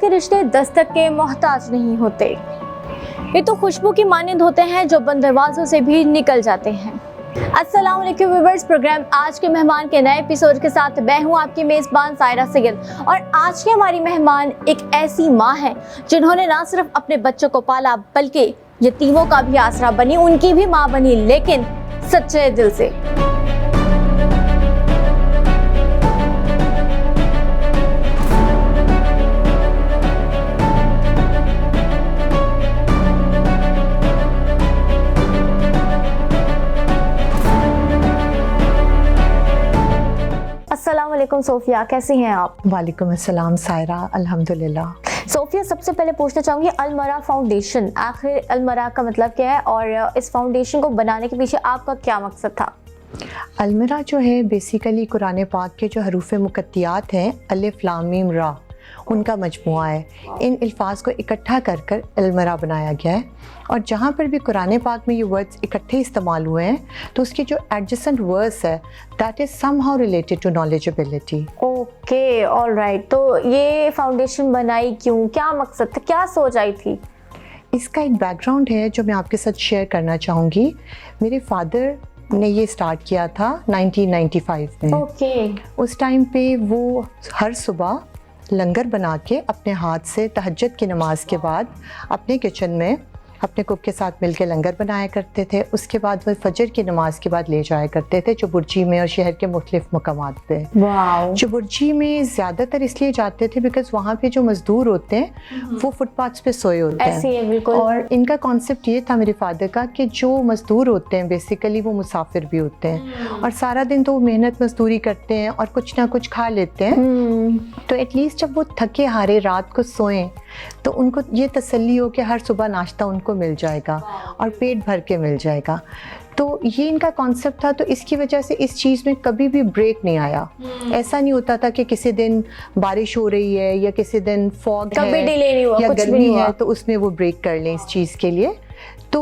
के रिश्ते दस्तक के मोहताज नहीं होते, ये तो खुशबू की मानिंद होते हैं जो बंद दरवाजों से भी निकल जाते हैं। अस्सलाम वालेकुम व्यूअर्स, प्रोग्राम आज के मेहमान के नए एपिसोड के साथ मैं हूं आपकी मेज़बान सायरा सैयद। और आज की हमारी मेहमान एक ऐसी माँ है जिन्होंने ना सिर्फ अपने बच्चों को पाला बल्कि यतीमों का भी आसरा बनी, उनकी भी माँ बनी, लेकिन सच्चे दिल से। अस्सलाम वालेकुम सोफिया, कैसी हैं आप? वालेकुम अस्सलाम सायरा, अल्हम्दुलिल्लाह। सोफिया, सबसे पहले पूछना चाहूँगी अल-मरा फाउंडेशन, आखिर अल-मरा का मतलब क्या है और इस फाउंडेशन को बनाने के पीछे आपका क्या मकसद था? अल-मरा जो है बेसिकली कुरान पाक के जो हरूफ मुक़त्तियात हैं, अलिफ लाम मीम रा, उनका मजमुआ है। इन अल्फाज को इकट्ठा कर कर अल-मरा बनाया गया है। और जहाँ पर भी कुरान पाक में ये वर्ड्स इकट्ठे इस्तेमाल हुए हैं तो उसके जो एडजेसेंट वर्ड्स है that is somehow related to knowledgeability. Okay, all right. तो ये फाउंडेशन बनाई क्यों, क्या मकसद था, क्या सोच आई थी? इसका एक बैकग्राउंड है जो मैं आपके साथ शेयर करना चाहूँगी। मेरे फादर ने ये स्टार्ट किया था 1995 में। ओके। उस टाइम पे वो हर सुबह लंगर बना के अपने हाथ से तहज्जुद की नमाज के बाद अपने किचन में अपने कुक के साथ मिलकर लंगर बनाया करते थे। उसके बाद वो फजर की नमाज के बाद ले जाया करते थे चुबुर्जी में और शहर के मुख्तलिफ मकामात पे। वाओ। चुबुर्जी में ज़्यादातर इसलिए जाते थे बिकॉज़ वहाँ पे जो मज़दूर होते हैं वो फुटपाथ्स पे सोए होते हैं। ऐसे ही है, बिल्कुल। और इनका कॉन्सेप्ट ये था मेरे फादर का कि जो मज़दूर होते हैं बेसिकली वो मुसाफिर भी होते हैं और सारा दिन तो वो मेहनत मजदूरी करते हैं और कुछ ना कुछ खा लेते हैं। तो एटलीस्ट जब वो थके हारे रात को सोएं तो उनको ये तसल्ली हो कि हर सुबह नाश्ता उनको मिल जाएगा और पेट भर के मिल जाएगा। तो ये इनका कॉन्सेप्ट था। तो इसकी वजह से इस चीज़ में कभी भी ब्रेक नहीं आया। ऐसा नहीं होता था कि किसी दिन बारिश हो रही है या किसी दिन फॉग है या गर्मी है तो उसमें वो ब्रेक कर लें इस चीज़ के लिए। तो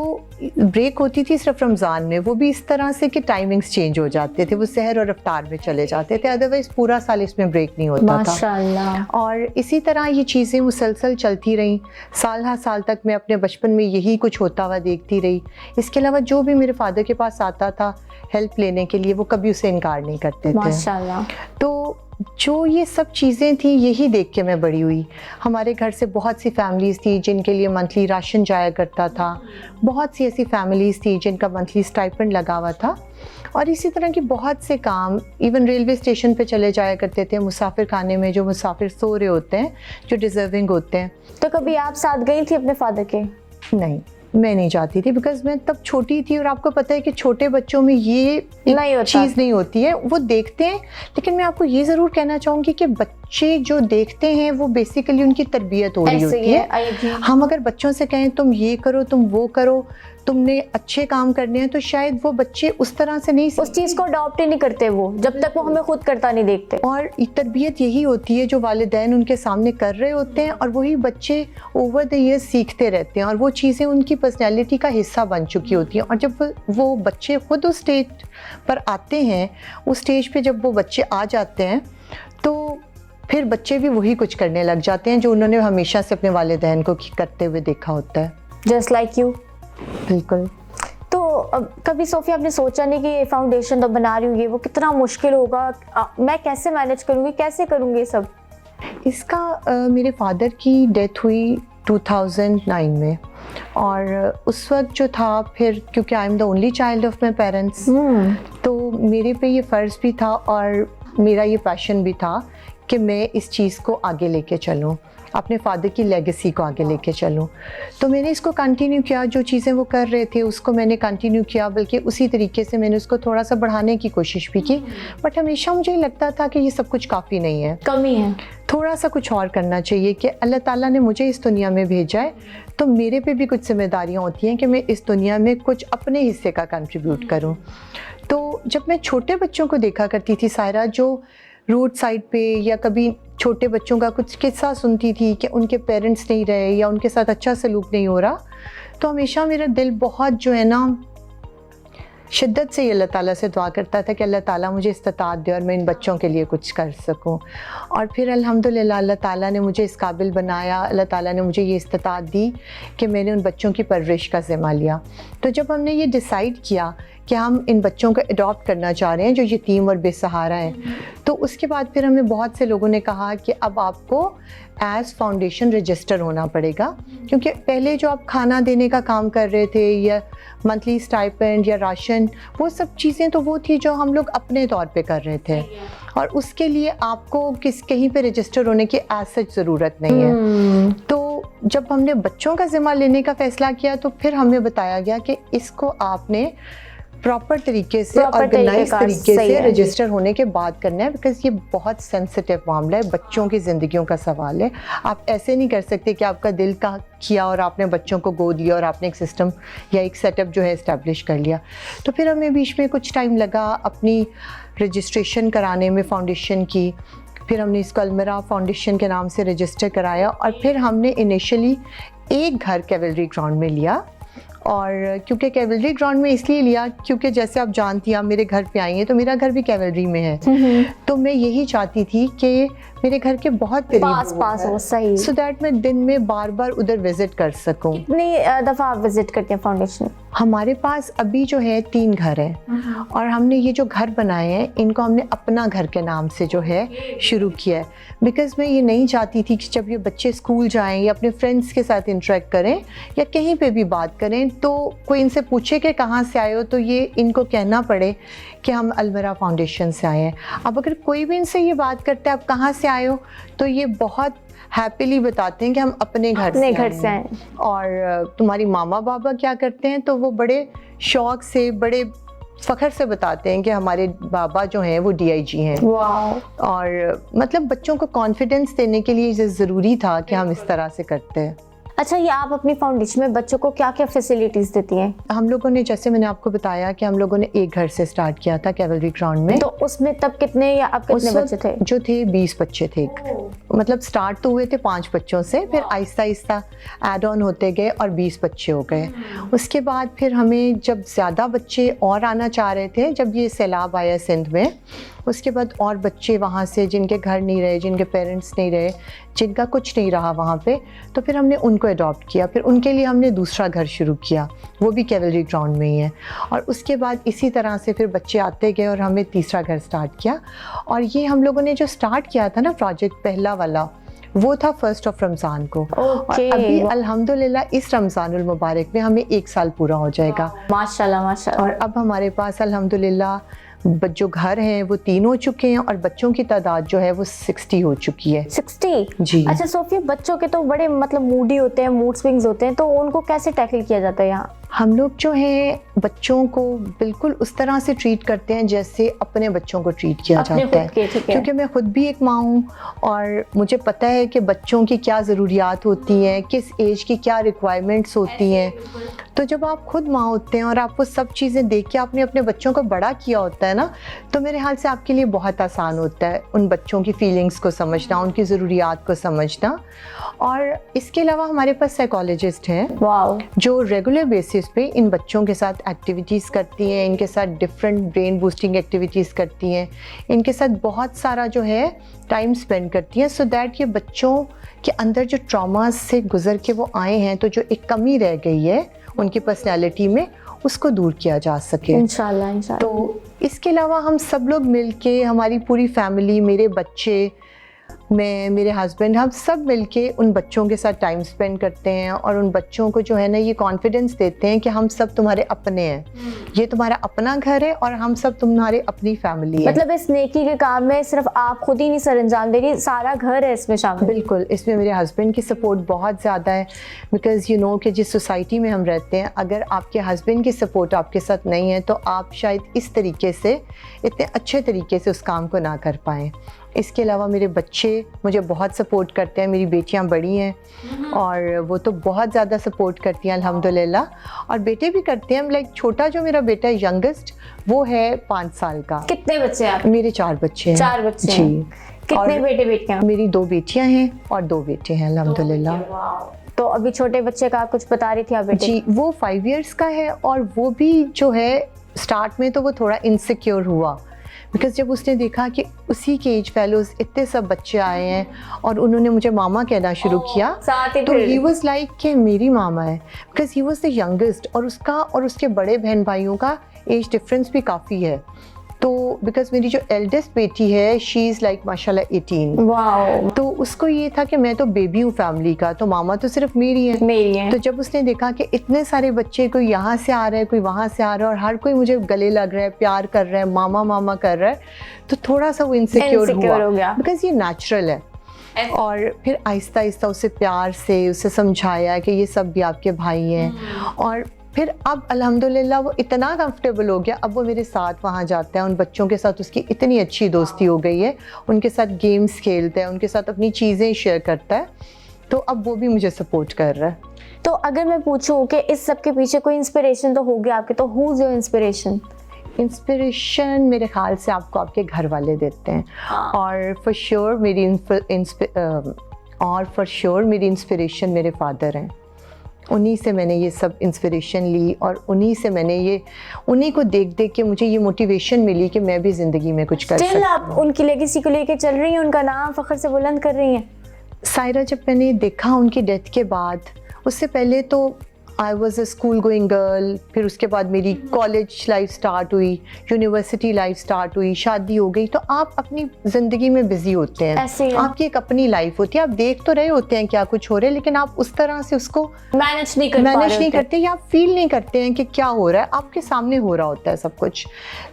ब्रेक होती थी सिर्फ रमज़ान में, वो भी इस तरह से कि टाइमिंग्स चेंज हो जाते थे, वो सहर और इफ्तार में चले जाते थे, अदरवाइज़ पूरा साल इसमें ब्रेक नहीं होता माशाअल्लाह। था। और इसी तरह ये चीज़ें मुसलसल चलती रहीं, साल हर साल तक मैं अपने बचपन में यही कुछ होता हुआ देखती रही। इसके अलावा जो भी मेरे फादर के पास आता था हेल्प लेने के लिए वो कभी उसे इनकार नहीं करते थे माशाअल्लाह। तो जो ये सब चीज़ें थी यही देख के मैं बड़ी हुई। हमारे घर से बहुत सी फैमिलीज़ थी जिनके लिए मंथली राशन जाया करता था, बहुत सी ऐसी फैमिलीज़ थी जिनका मंथली स्टाइपेंड लगा हुआ था और इसी तरह के बहुत से काम इवन रेलवे स्टेशन पे चले जाया करते थे, मुसाफिर खाने में जो मुसाफिर सो रहे होते हैं जो डिज़र्विंग होते हैं। तो कभी आप साथ गई थी अपने फादर के? नहीं, मैं नहीं जाती थी बिकॉज़ मैं तब छोटी थी और आपको पता है कि छोटे बच्चों में ये चीज़ नहीं होती है, वो देखते हैं। लेकिन मैं आपको ये ज़रूर कहना चाहूँगी कि बच्चे जो देखते हैं वो बेसिकली उनकी तरबियत हो रही होती है। हम अगर बच्चों से कहें तुम ये करो तुम वो करो, तुमने अच्छे काम करने हैं, तो शायद वो बच्चे उस तरह से नहीं उस चीज़ को अडॉप्ट ही नहीं करते वो, जब तक वो हमें खुद करता नहीं देखते। और तरबियत यही होती है जो वालिदैन उनके सामने कर रहे होते हैं और वही बच्चे ओवर द ईयर्स सीखते रहते हैं और वो चीज़ें उनकी पर्सनैलिटी का हिस्सा बन चुकी होती हैं। और जब वो बच्चे खुद उस स्टेज पर आते हैं, उस स्टेज पे जब वो बच्चे आ जाते हैं तो फिर बच्चे भी वही कुछ करने लग जाते हैं जो उन्होंने हमेशा से अपने वालिदैन को करते हुए देखा होता है। Just like you. बिल्कुल। तो कभी सोफिया आपने सोचा नहीं कि ये फाउंडेशन तो बना रही हूँ, ये वो कितना मुश्किल होगा, मैं कैसे मैनेज करूँगी, कैसे करूँगी सब? इसका मेरे फादर की डेथ हुई 2009 में और उस वक्त जो था फिर क्योंकि I am the only child of my parents तो मेरे पे ये फ़र्ज़ भी था और मेरा ये पैशन भी था कि मैं इस चीज़ को आगे लेके चलूँ, अपने फादर की लेगेसी को आगे लेके चलूँ। तो मैंने इसको कंटिन्यू किया, जो चीज़ें वो कर रहे थे उसको मैंने कंटिन्यू किया, बल्कि उसी तरीके से मैंने उसको थोड़ा सा बढ़ाने की कोशिश भी की। बट हमेशा मुझे लगता था कि ये सब कुछ काफ़ी नहीं है, कमी है, थोड़ा सा कुछ और करना चाहिए कि अल्लाह ताला ने मुझे इस दुनिया में भेजा है तो मेरे पे भी कुछ जिम्मेदारियाँ होती हैं कि मैं इस दुनिया में कुछ अपने हिस्से का कंट्रीब्यूट करूँ। तो जब मैं छोटे बच्चों को देखा करती थी सायरा, जो रोड साइड पे या कभी छोटे बच्चों का कुछ किस्सा सुनती थी कि उनके पेरेंट्स नहीं रहे या उनके साथ अच्छा सलूक नहीं हो रहा, तो हमेशा मेरा दिल बहुत जो है ना शिद्दत से ये अल्लाह ताला से दुआ करता था कि अल्लाह ताला मुझे इस्तिताअत दे और मैं इन बच्चों के लिए कुछ कर सकूं। और फिर अल्हम्दुलिल्लाह अल्लाह ताला ने मुझे इस काबिल बनाया, अल्लाह ताला ने मुझे ये इस्तिताअत दी कि मैंने उन बच्चों की परवरिश का ज़िम्मा लिया। तो जब हमने ये डिसाइड किया कि हम इन बच्चों को अडॉप्ट करना चाह रहे हैं जो यतीम और बेसहारा हैं, तो उसके बाद फिर हमें बहुत से लोगों ने कहा कि अब आपको एज़ फाउंडेशन रजिस्टर होना पड़ेगा, क्योंकि पहले जो आप खाना देने का काम कर रहे थे या मंथली स्टाइपेंड या राशन, वो सब चीज़ें तो वो थी जो हम लोग अपने तौर पे कर रहे थे, और उसके लिए आपको कहीं पे रजिस्टर होने की एज सच ज़रूरत नहीं है। तो जब हमने बच्चों का ज़िम्मा लेने का फ़ैसला किया तो फिर हमें बताया गया कि इसको आपने प्रॉपर तरीके से, ऑर्गेनाइज तरीके से रजिस्टर होने के बाद करना है, बिकॉज़ ये बहुत सेंसिटिव मामला है, बच्चों की ज़िंदगियों का सवाल है। आप ऐसे नहीं कर सकते कि आपका दिल का किया और आपने बच्चों को गोद लिया और आपने एक सिस्टम या एक सेटअप जो है इस्टेब्लिश कर लिया। तो फिर हमें बीच में कुछ टाइम लगा अपनी रजिस्ट्रेशन कराने में फाउंडेशन की। फिर हमने इसको अलमिरा फाउंडेशन के नाम से रजिस्टर कराया, और फिर हमने इनिशियली एक घर कैवलरी ग्राउंड में लिया। और क्योंकि कैवलरी ग्राउंड में इसलिए लिया क्योंकि जैसे आप जानती हैं, आप मेरे घर पे आई हैं, तो मेरा घर भी कैवलरी में है। तो मैं यही चाहती थी कि मेरे घर के बहुत करीब पास हो, सही, सो दैट मैं दिन में बार बार उधर विजिट कर सकूं। कितनी दफ़ा आप विजिट करते हैं फाउंडेशन? हमारे पास अभी जो है 3 घर हैं, और हमने ये जो घर बनाए हैं इनको हमने अपना घर के नाम से जो है शुरू किया है, बिकॉज़ मैं ये नहीं चाहती थी कि जब ये बच्चे स्कूल जाएं या अपने फ्रेंड्स के साथ इंटरेक्ट करें या कहीं पे भी बात करें तो कोई इनसे पूछे कि कहाँ से आए हो, तो ये इनको कहना पड़े कि हम अलमिरा फाउंडेशन से आए हैं। अब अगर कोई भी इनसे ये बात करता है आप कहाँ से आए हो, तो ये बहुत हैप्पीली बताते हैं कि हम अपने घर से आए। और तुम्हारी मामा बाबा क्या करते हैं, तो वो बड़े शौक से, बड़े फ़ख्र से बताते हैं कि हमारे बाबा जो हैं वो DIG हैं। और मतलब बच्चों को कॉन्फिडेंस देने के लिए ये ज़रूरी था कि हम इस तरह से करते हैं। अच्छा, ये आप अपनी फाउंडेशन में बच्चों को क्या क्या फैसिलिटीज़ देती हैं? हम लोगों ने, जैसे मैंने आपको बताया कि हम लोगों ने एक घर से स्टार्ट किया था कैवलरी ग्राउंड में। तो उसमें तब कितने या अब कितने बच्चे थे? जो थे 20 बच्चे थे। मतलब स्टार्ट तो हुए थे 5 बच्चों से, फिर आहिस्ता आहिस्ता ऐड ऑन होते गए और 20 बच्चे हो गए। उसके बाद फिर हमें जब ज़्यादा बच्चे और आना चाह रहे थे, जब ये सैलाब आया सिंध में, उसके बाद और बच्चे वहाँ से जिनके घर नहीं रहे, जिनके पेरेंट्स नहीं रहे, जिनका कुछ नहीं रहा वहाँ पे, तो फिर हमने उनको अडॉप्ट किया। फिर उनके लिए हमने दूसरा घर शुरू किया, वो भी कैवलरी ग्राउंड में ही है। और उसके बाद इसी तरह से फिर बच्चे आते गए और हमने तीसरा घर स्टार्ट किया। और ये हम लोगों ने जो स्टार्ट किया था ना प्रोजेक्ट पहला वाला, वो था 1 रमज़ान को। और अभी अल्हम्दुलिल्लाह इस रमज़ानुल मुबारक में हमें 1 साल पूरा हो जाएगा। माशाल्लाह माशाल्लाह। और अब हमारे पास अल्हम्दुलिल्लाह जो घर हैं वो 3 हो चुके हैं और बच्चों की तादाद जो है वो 60 हो चुकी है। 60 जी। अच्छा सोफिया, बच्चों के तो बड़े मतलब मूडी होते हैं, मूड स्विंग्स होते हैं, तो उनको कैसे टैकल किया जाता है यहाँ? हम लोग जो है बच्चों को बिल्कुल उस तरह से ट्रीट करते हैं जैसे अपने बच्चों को ट्रीट किया जाता है, क्योंकि मैं खुद भी एक माँ हूँ और मुझे पता है कि बच्चों की क्या ज़रूरियात होती हैं, किस एज की क्या रिक्वायरमेंट्स होती हैं। तो जब आप खुद माँ होते हैं और आप वो सब चीज़ें देख के आपने अपने बच्चों को बड़ा किया होता है ना, तो मेरे ख्याल से आपके लिए बहुत आसान होता है उन बच्चों की फीलिंग्स को समझना, उनकी ज़रूरियात को समझना। और इसके अलावा हमारे पास साइकोलॉजिस्ट हैं जो रेगुलर बेसिस पे इन बच्चों के साथ एक्टिविटीज़ करती हैं, इनके साथ डिफरेंट ब्रेन बूस्टिंग एक्टिविटीज़ करती हैं, इनके साथ बहुत सारा जो है टाइम स्पेंड करती हैं, सो दैट ये बच्चों के अंदर जो ट्रॉमा से गुजर के वो आए हैं, तो जो एक कमी रह गई है उनकी पर्सनैलिटी में, उसको दूर किया जा सके इंशाल्लाह इंशाल्लाह। तो इसके अलावा हम सब लोग मिलके, हमारी पूरी फैमिली, मेरे बच्चे, मैं, मेरे हस्बैंड, हम सब मिलके उन बच्चों के साथ टाइम स्पेंड करते हैं और उन बच्चों को जो है ना ये कॉन्फिडेंस देते हैं कि हम सब तुम्हारे अपने हैं, ये तुम्हारा अपना घर है और हम सब तुम्हारे अपनी फैमिली है। मतलब इस नेकी के काम में सिर्फ आप खुद ही नहीं सर अंजाम दे रही, सारा घर है इसमें शामिल। बिल्कुल, इसमें मेरे हस्बैंड की सपोर्ट बहुत ज़्यादा है, बिकॉज़ यू नो कि जिस सोसाइटी में हम रहते हैं, अगर आपके हस्बैंड की सपोर्ट आपके साथ नहीं है तो आप शायद इस तरीके से, इतने अच्छे तरीके से उस काम को ना कर पाएँ। इसके अलावा मेरे बच्चे मुझे बहुत सपोर्ट करते हैं, मेरी बेटियां बड़ी हैं और वो तो बहुत ज़्यादा सपोर्ट करती हैं अल्हम्दुलिल्लाह, और बेटे भी करते हैं। लाइक छोटा जो मेरा बेटा है यंगेस्ट, वो है 5 साल का। कितने बच्चे हैं आप? मेरे 4 बच्चे हैं। 4 बच्चे जी। कितने बेटे बेटियां? मेरी 2 बेटियां हैं और 2 बेटे हैं अल्हम्दुलिल्लाह। तो अभी छोटे बच्चे का कुछ बता रही थी आप बेटे? जी, वो 5 इयर्स का है और वो भी जो है स्टार्ट में तो वो थोड़ा इनसिक्योर हुआ, बिकॉज जब उसने देखा कि उसी के एज फेलोज इतने सब बच्चे आए हैं और उन्होंने मुझे मामा कहना शुरू किया, साथ ही तो फिर- ही वॉज लाइक कि मेरी मामा है, because he was the youngest और उसका और उसके बड़े बहन भाइयों का एज डिफरेंस भी काफ़ी है। तो बिकॉज मेरी जो एल्डेस्ट बेटी है शी इज़ लाइक माशाल्लाह 18, वाओ, तो उसको ये था कि मैं तो बेबी हूँ फैमिली का, तो मामा तो सिर्फ मेरी है। मेरी है। तो जब उसने देखा कि इतने सारे बच्चे, कोई यहाँ से आ रहा है, कोई वहाँ से आ रहा है और हर कोई मुझे गले लग रहा है, प्यार कर रहा है, मामा मामा कर रहा है, तो थोड़ा सा वो इनसिक्योर Insecure हो हुआ, गया। बिकॉज ये नेचुरल है। और फिर आहिस्ता आहिस्ता उसे प्यार से उसे समझाया कि ये सब भी आपके भाई हैं। और फिर अब अल्हम्दुलिल्लाह वो इतना कंफर्टेबल हो गया, अब वो मेरे साथ वहाँ जाता है, उन बच्चों के साथ उसकी इतनी अच्छी दोस्ती हो गई है, उनके साथ गेम्स खेलता है, उनके साथ अपनी चीज़ें शेयर करता है, तो अब वो भी मुझे सपोर्ट कर रहा है। तो अगर मैं पूछूं कि इस सब के पीछे कोई इंस्पिरेशन तो होगी आपके, तो who is your inspiration? Inspiration मेरे ख्याल से आपको आपके घर वाले देते हैं, और फॉर श्योर मेरी इंस्पिरेशन मेरे फादर हैं। उन्हीं से मैंने ये सब इंस्पिरेशन ली और उन्हीं से मैंने ये, उन्हीं को देख देख के मुझे ये मोटिवेशन मिली कि मैं भी ज़िंदगी में कुछ कर स्टिल सकती आप हूँ। उनकी लेगेसी को लेके चल रही हैं, उनका नाम फख्र से बुलंद कर रही हैं? सायरा, जब मैंने देखा उनकी डेथ के बाद, उससे पहले तो I was a school going girl, फिर उसके बाद मेरी कॉलेज लाइफ स्टार्ट हुई, यूनिवर्सिटी लाइफ स्टार्ट हुई, शादी हो गई, तो आप अपनी ज़िंदगी में बिजी होते हैं, ऐसे ही है। आपकी एक अपनी लाइफ होती है, आप देख तो रहे होते हैं क्या कुछ हो रहा है, लेकिन आप उस तरह से उसको मैनेज नहीं कर मैनेज नहीं करते या फील नहीं करते हैं कि क्या हो रहा है, आपके सामने हो रहा होता है सब कुछ,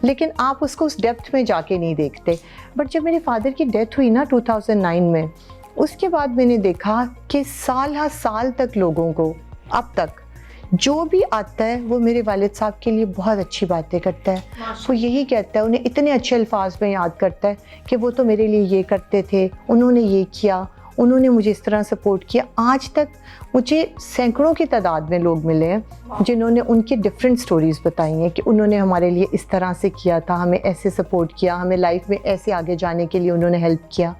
लेकिन आप उसको उस डेप्थ में जाके नहीं देखते। बट जब मेरे फादर की डेथ हुई ना 2009 में, उसके बाद मैंने देखा कि साल हर साल तक लोगों को अब तक जो भी आता है वो मेरे वालिद साहब के लिए बहुत अच्छी बातें करता है, वो यही कहता है, उन्हें इतने अच्छे अल्फाज में याद करता है कि वो तो मेरे लिए ये करते थे, उन्होंने ये किया, उन्होंने मुझे इस तरह सपोर्ट किया। आज तक मुझे सैकड़ों की तादाद में लोग मिले हैं जिन्होंने उनकी डिफरेंट स्टोरीज़ बताई हैं कि उन्होंने हमारे लिए इस तरह से किया था, हमें ऐसे सपोर्ट किया, हमें लाइफ में ऐसे आगे जाने के लिए उन्होंने हेल्प किया।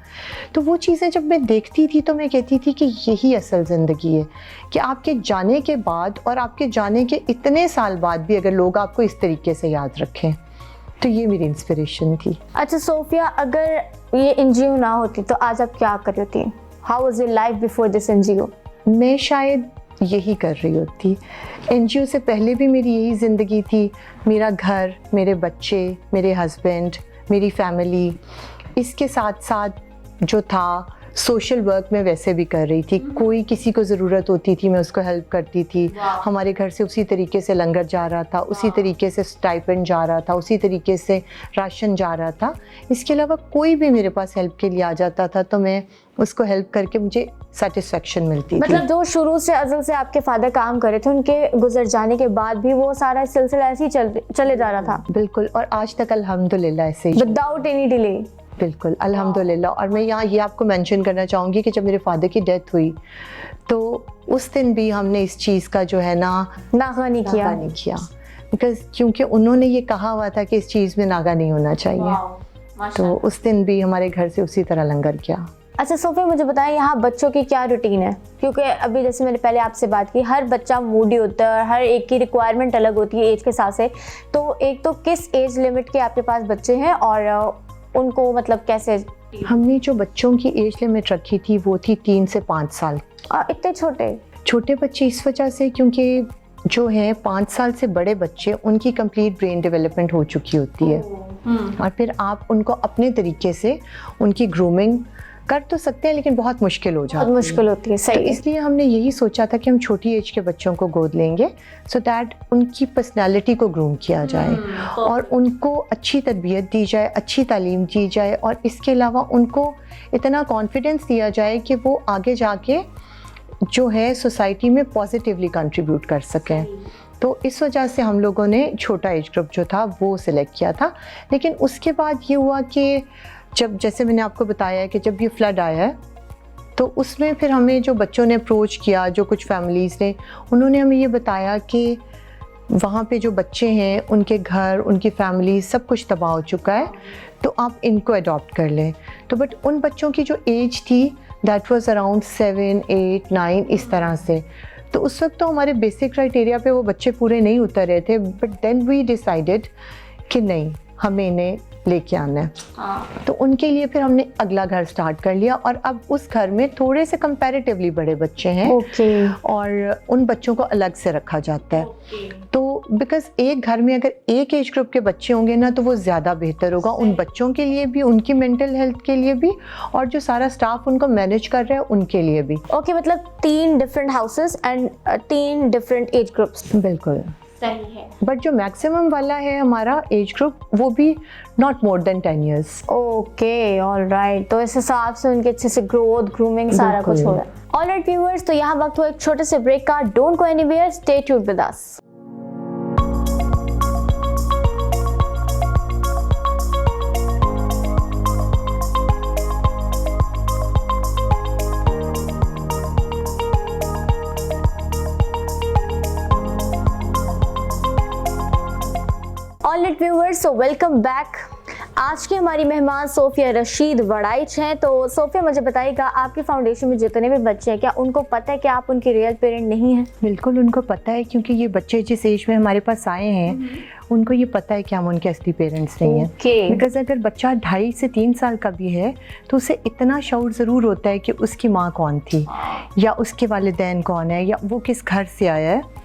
तो वो चीज़ें जब मैं देखती थी तो मैं कहती थी कि यही असल ज़िंदगी है, कि आपके जाने के बाद और आपके जाने के इतने साल बाद भी अगर लोग आपको इस तरीके से याद रखें, तो ये मेरी इंस्पिरेशन थी। अच्छा सोफिया, अगर ये एनजीओ ना होती तो आज आप क्या कर रही होती? How was your life before this NGO? मैं शायद यही कर रही होती। एनजीओ से पहले भी मेरी यही ज़िंदगी थी, मेरा घर, मेरे बच्चे, मेरे हस्बैंड, मेरी फैमिली, इसके साथ साथ जो था सोशल वर्क मैं वैसे भी कर रही थी। कोई किसी को ज़रूरत होती थी मैं उसको हेल्प करती थी। हमारे घर से उसी तरीके से लंगर जा रहा था, उसी तरीके से स्टाइपेंड जा रहा था, उसी तरीके से राशन जा रहा था। इसके अलावा कोई भी मेरे पास हेल्प के लिए आ जाता था तो मैं उसको हेल्प करके मुझे सेटिस्फेक्शन मिलती थी। मतलब जो शुरू से अज़ल से आपके फादर काम कर रहे थे, उनके गुजर जाने के बाद भी वो सारा सिलसिला ऐसे ही चले जा रहा था? बिल्कुल, और आज तक अल्हम्दुलिल्लाह ऐसे ही, विदाउट एनी डिले। बिल्कुल अल्हम्दुलिल्लाह। और मैं यहाँ ये आपको मेंशन करना चाहूँगी कि जब मेरे फादर की डेथ हुई तो उस दिन भी हमने इस चीज़ का जो है ना नागा नहीं किया। नहीं किया, बिकॉज क्योंकि उन्होंने ये कहा हुआ था कि इस चीज़ में नागा नहीं होना चाहिए। तो उस दिन भी हमारे घर से उसी तरह लंगर किया। अच्छा सोफिया, मुझे बताएं यहाँ बच्चों की क्या रूटीन है? क्योंकि अभी जैसे मैंने पहले आपसे बात की, हर बच्चा मूडी होता है, हर एक की रिक्वायरमेंट अलग होती है एज के हिसाब से। तो एक तो किस एज लिमिट के आपके पास बच्चे हैं और उनको मतलब कैसे? हमने जो बच्चों की एज लिमिट रखी थी वो थी 3 से 5 साल। इतने छोटे बच्चे इस वजह से क्योंकि जो है 5 साल से बड़े बच्चे, उनकी कंप्लीट ब्रेन डेवलपमेंट हो चुकी होती है और फिर आप उनको अपने तरीके से उनकी ग्रूमिंग कर तो सकते हैं लेकिन बहुत मुश्किल हो जाती है। बहुत मुश्किल होती है, सही तो है। इसलिए हमने यही सोचा था कि हम छोटी एज के बच्चों को गोद लेंगे सो दैट उनकी पर्सनालिटी को ग्रूम किया जाए और उनको अच्छी तरबियत दी जाए, अच्छी तालीम दी जाए और इसके अलावा उनको इतना कॉन्फिडेंस दिया जाए कि वो आगे जाके जो है सोसाइटी में पॉजिटिवली कंट्रीब्यूट कर सकें। तो इस वजह से हम लोगों ने छोटा एज ग्रुप जो था वो सिलेक्ट किया था। लेकिन उसके बाद ये हुआ कि जब, जैसे मैंने आपको बताया कि जब ये फ्लड आया तो उसमें फिर हमें जो बच्चों ने अप्रोच किया, जो कुछ फैमिलीज़ ने, उन्होंने हमें ये बताया कि वहाँ पे जो बच्चे हैं उनके घर, उनकी फैमिली सब कुछ तबाह हो चुका है, तो आप इनको अडॉप्ट कर लें। तो बट उन बच्चों की जो एज थी दैट वाज अराउंड 7, 8, 9 इस तरह से। तो उस वक्त तो हमारे बेसिक क्राइटेरिया पे वो बच्चे पूरे नहीं उतर रहे थे, बट देन वी डिसाइडेड कि नहीं, हमें इन्हें लेके आना है। तो उनके लिए फिर हमने अगला घर स्टार्ट कर लिया, और अब उस घर में थोड़े से कंपैरेटिवली बड़े बच्चे हैं। और उन बच्चों को अलग से रखा जाता है। तो बिकॉज एक घर में अगर एक एज ग्रुप के बच्चे होंगे ना, तो वो ज़्यादा बेहतर होगा उन बच्चों के लिए भी, उनकी मेंटल हेल्थ के लिए भी, और जो सारा स्टाफ उनको मैनेज कर रहा है उनके लिए भी। मतलब 3 different houses and 3 different age groups. बिल्कुल सही है। बट जो मैक्सिमम वाला है हमारा एज ग्रुप, वो भी not more than 10 years। Okay, alright. तो इस हिसाब से उनके अच्छे से ग्रोथ, ग्रूमिंग सारा कुछ हो रहा है। ऑलराइट व्यूअर्स, तो यहाँ वक्त हुआ एक छोटे से ब्रेक का। Don't go anywhere, stay tuned with us. Alright viewers, so welcome back. आज की हमारी मेहमान सोफिया रशीद वड़ाइच हैं। तो सोफिया, मुझे बताइएगा, आपकी फाउंडेशन में जितने भी बच्चे हैं, क्या उनको पता है कि आप उनके रियल पेरेंट नहीं हैं? बिल्कुल उनको पता है, क्योंकि ये बच्चे जिस एज में हमारे पास आए हैं उनको ये पता है कि हम उनके असली पेरेंट्स नहीं हैं। बिकॉज अगर बच्चा 2.5 से 3 साल का भी है तो उसे इतना शऊर ज़रूर होता है कि उसकी माँ कौन थी, या उसके वालिदैन कौन है, या वो किस घर से आया है।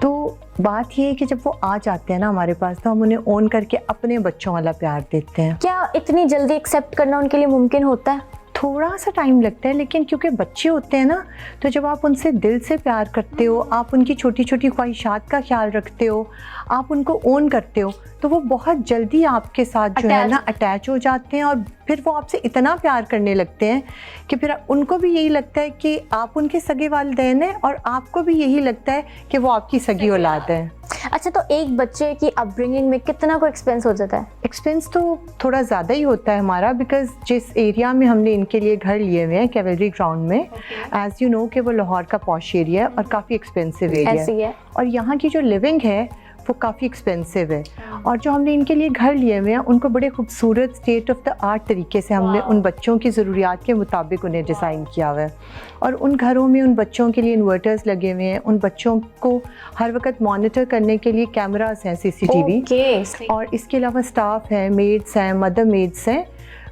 तो बात ये है कि जब वो आ जाते हैं ना हमारे पास, तो हम उन्हें ओन करके अपने बच्चों वाला प्यार देते हैं। क्या इतनी जल्दी एक्सेप्ट करना उनके लिए मुमकिन होता है? थोड़ा सा टाइम लगता है, लेकिन क्योंकि बच्चे होते हैं ना, तो जब आप उनसे दिल से प्यार करते हो, आप उनकी छोटी छोटी ख्वाहिशात का ख्याल रखते हो, आप उनको ओन करते हो, तो वो बहुत जल्दी आपके साथ जो है ना अटैच हो जाते हैं, और फिर वो आपसे इतना प्यार करने लगते हैं कि फिर उनको भी यही लगता है कि आप उनके सगे वालिदैन हैं, और आपको भी यही लगता है कि वो आपकी सगी औलाद है। अच्छा, तो एक बच्चे की अपब्रिंगिंग में कितना को एक्सपेंस हो जाता है? एक्सपेंस तो थोड़ा ज़्यादा ही होता है हमारा, बिकॉज जिस एरिया में हमने इनके लिए घर लिए हुए हैं, कैवलरी ग्राउंड में, एज यू नो कि वो लाहौर का पॉश एरिया है और काफ़ी एक्सपेंसिव एरिया है, और यहाँ की जो लिविंग है वो काफ़ी एक्सपेंसिव है। और जो हमने इनके लिए घर लिए हुए हैं उनको बड़े खूबसूरत स्टेट ऑफ द आर्ट तरीके से हमने उन बच्चों की ज़रूरियात के मुताबिक उन्हें डिज़ाइन किया हुआ है। और उन घरों में उन बच्चों के लिए इन्वर्टर्स लगे हुए हैं, उन बच्चों को हर वक्त मॉनिटर करने के लिए कैमरास हैं, CCTV, और इसके अलावा स्टाफ है, मेड्स हैं, मदर मेड्स हैं।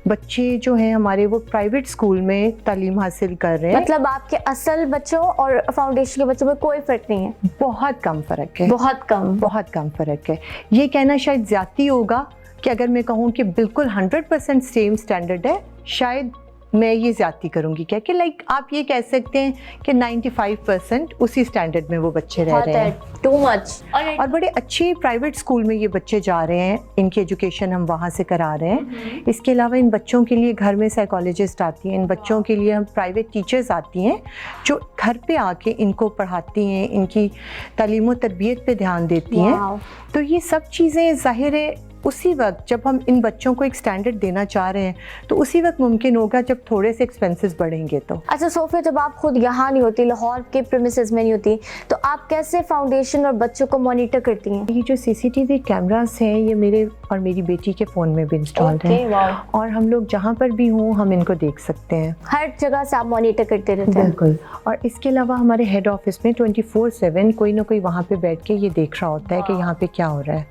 बच्चे जो हैं हमारे वो प्राइवेट स्कूल में तालीम हासिल कर रहे हैं। मतलब आपके असल बच्चों और फाउंडेशन के बच्चों में कोई फ़र्क नहीं है? बहुत कम फ़र्क है, बहुत कम फ़र्क है। ये कहना शायद ज़्यादती होगा कि अगर मैं कहूँ कि बिल्कुल 100% सेम स्टैंडर्ड है, शायद मैं ये ज़्यादती करूँगी क्या कि लाइक आप ये कह सकते हैं कि 95% उसी स्टैंडर्ड में वो बच्चे रह रहे हैं। Too much. और बड़े अच्छे प्राइवेट स्कूल में ये बच्चे जा रहे हैं, इनकी एजुकेशन हम वहाँ से करा रहे हैं। इसके अलावा इन बच्चों के लिए घर में साइकोलॉजिस्ट आती हैं, इन बच्चों के लिए हम प्राइवेट टीचर्स आती हैं जो घर पे आके इनको पढ़ाती हैं, इनकी तालीम व तरबियत पे ध्यान देती हैं। तो ये सब चीज़ें ज़ाहिर है उसी वक्त जब हम इन बच्चों को एक स्टैंडर्ड देना चाह रहे हैं तो उसी वक्त मुमकिन होगा जब थोड़े से एक्सपेंसेस बढ़ेंगे। तो अच्छा सोफिया, जब आप खुद यहाँ नहीं होती, लाहौर के प्रीमिसेस में नहीं होती, तो आप कैसे फाउंडेशन और बच्चों को मॉनिटर करती हैं? ये जो CCTV कैमरास हैं ये मेरे और मेरी बेटी के फ़ोन में भी इंस्टॉल्ड हैं, और हम लोग जहाँ पर भी हों हम इनको देख सकते हैं। हर जगह से आप मॉनिटर करते रहते हैं? बिल्कुल। और इसके अलावा हमारे हेड ऑफिस में 24/7 कोई ना कोई वहाँ पे बैठ के ये देख रहा होता है कि यहाँ पे क्या हो रहा है,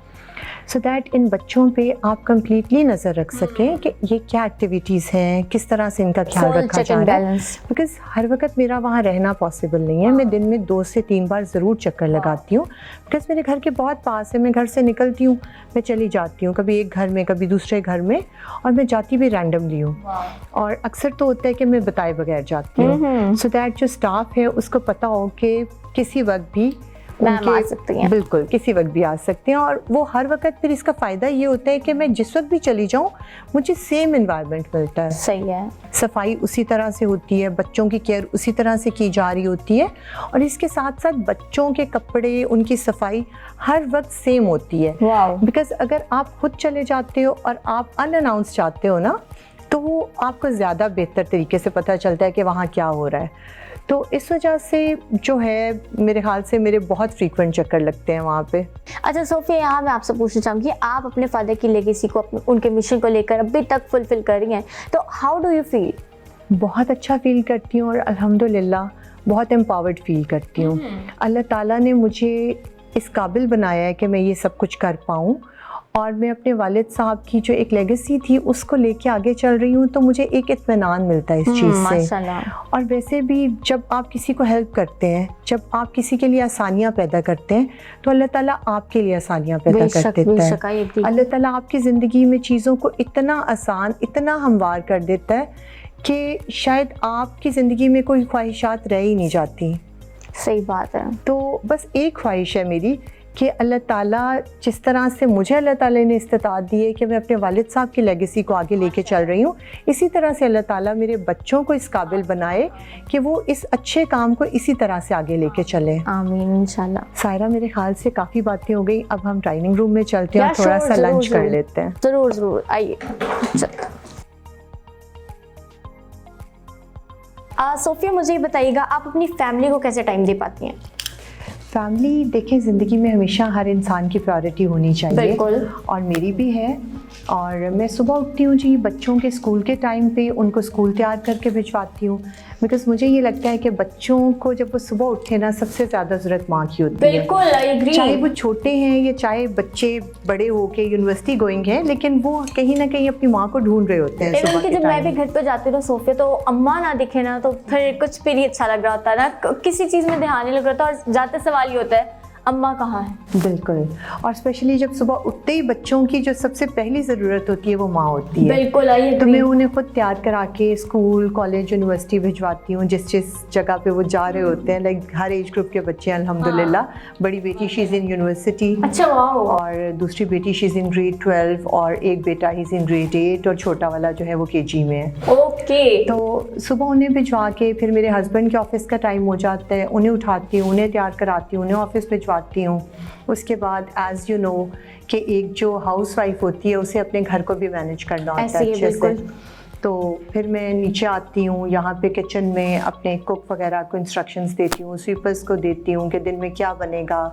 सो दैट इन बच्चों पे आप कंप्लीटली नज़र रख सकें कि ये क्या एक्टिविटीज़ हैं, किस तरह से इनका ख्याल रखा जा रहा है। बिकॉज हर वक्त मेरा वहाँ रहना पॉसिबल नहीं है, मैं दिन में 2 से 3 बार ज़रूर चक्कर लगाती हूँ, बिकॉज मेरे घर के बहुत पास है। मैं घर से निकलती हूँ, मैं चली जाती हूँ, कभी एक घर में कभी दूसरे घर में, और मैं जाती भी रैंडमली हूँ, और अक्सर तो होता है कि मैं बताए बगैर जाती हूँ, सो दैट जो स्टाफ है उसको पता हो कि किसी वक्त भी आ सकती हैं। बिल्कुल किसी वक्त भी आ सकते हैं। और वो हर वक्त फिर इसका फ़ायदा ये होता है कि मैं जिस वक्त भी चली जाऊँ मुझे सेम एनवायरनमेंट मिलता है। सही है। सफाई उसी तरह से होती है, बच्चों की केयर उसी तरह से की जा रही होती है, और इसके साथ साथ बच्चों के कपड़े, उनकी सफाई हर वक्त सेम होती है। बिकॉज अगर आप खुद चले जाते हो और आप अनअनाउंस जाते हो ना, तो वो आपको ज़्यादा बेहतर तरीके से पता चलता है कि वहाँ क्या हो रहा है। तो इस वजह से जो है मेरे ख्याल से मेरे बहुत फ्रीक्वेंट चक्कर लगते हैं वहाँ पे। अच्छा सोफिया, यहाँ मैं आपसे पूछना चाहूँगी, आप अपने फादर की लेगेसी को, उनके मिशन को लेकर अभी तक फुलफिल कर रही हैं, तो हाउ डू यू फील? बहुत अच्छा फील करती हूँ, और अल्हम्दुलिल्लाह बहुत एम्पावर्ड फील करती हूँ। अल्लाह ताला ने मुझे इस काबिल बनाया है कि मैं ये सब कुछ कर पाऊँ, और मैं अपने वालिद साहब की जो एक लेगेसी थी उसको लेके आगे चल रही हूँ, तो मुझे एक इत्मीनान मिलता है इस चीज़ से। माशाल्लाह। और वैसे भी जब आप किसी को हेल्प करते हैं, जब आप किसी के लिए आसानियाँ पैदा करते हैं, तो अल्लाह ताला आपके लिए आसानियाँ पैदा कर देता है। अल्लाह ताला आपकी ज़िंदगी में चीज़ों को इतना आसान, इतना हमवार कर देता है कि शायद आपकी ज़िंदगी में कोई ख्वाहिशात रह ही नहीं जाती। सही बात है। तो बस एक ख्वाहिश है मेरी कि अल्लाह ताला जिस तरह से मुझे अल्लाह ताला ने इस्तिताअत दी है कि मैं अपने वालिद साहब की लेगेसी को आगे लेके चल रही हूँ, इसी तरह से अल्लाह ताला मेरे बच्चों को इस काबिल बनाए कि वो इस अच्छे काम को इसी तरह से आगे लेके चले। आमीन इंशाल्लाह। सायरा, मेरे ख्याल से काफ़ी बातें हो गई, अब हम डाइनिंग रूम में चलते हैं और थोड़ा सा लंच कर लेते हैं। ज़रूर ज़रूर, आइए। सोफिया, मुझे ये बताइएगा, आप अपनी फैमिली को कैसे टाइम दे पाती हैं? फैमिली, देखें, ज़िंदगी में हमेशा हर इंसान की प्रायोरिटी होनी चाहिए, बिल्कुल, और मेरी भी है। और मैं सुबह उठती हूँ जी, बच्चों के स्कूल के टाइम पे उनको स्कूल तैयार करके भिजवाती हूँ, बिकॉज़ मुझे ये लगता है कि बच्चों को जब वो सुबह उठे ना, सबसे ज़्यादा ज़रूरत माँ की होती है। बिल्कुल, आई एग्री। चाहे वो छोटे हैं या चाहे बच्चे बड़े हो के यूनिवर्सिटी गोइंग हैं, लेकिन वो कहीं ना कहीं अपनी माँ को ढूंढ रहे होते हैं। इवन कि जब मैं भी घर पे जाती हूँ सोफिया, तो अम्मा ना दिखे ना, तो फिर कुछ भी नहीं अच्छा लग रहा होता ना, किसी चीज़ में ध्यान नहीं लग रहा था, और जाते सवाल ये होता है अम्मा कहाँ है। बिल्कुल, और स्पेशली जब सुबह उठते ही बच्चों की जो सबसे पहली ज़रूरत होती है वो माँ होती है। बिल्कुल, आइए। तो मैं उन्हें खुद तैयार करा के स्कूल, कॉलेज, यूनिवर्सिटी भिजवाती हूँ, जिस जगह पे वो जा रहे होते हैं। लाइक हर एज ग्रुप के बच्चे हैं अल्हम्दुलिल्लाह। बड़ी बेटी शी इज़ इन यूनिवर्सिटी, अच्छा, वाह। और दूसरी बेटी शी इज़ इन ग्रेड 12, और एक बेटा ही इज़ इन ग्रेड 8, और छोटा वाला जो है वो KG में है। ओके। तो सुबह उन्हें भिजवा के फिर मेरे हस्बैंड के ऑफिस का टाइम हो जाता है, उन्हें उठाती हूँ, उन्हें तैयार कराती हूँ, उन्हें ऑफिस भिजवाती हूँ। उसके बाद एज यू नो कि एक जो हाउस वाइफ होती है उसे अपने घर को भी मैनेज करना होता है अच्छे से। तो फिर मैं नीचे आती हूँ, यहाँ पे किचन में अपने कुक वगैरह को इंस्ट्रक्शंस देती हूँ, स्वीपर्स को देती हूँ कि दिन में क्या बनेगा,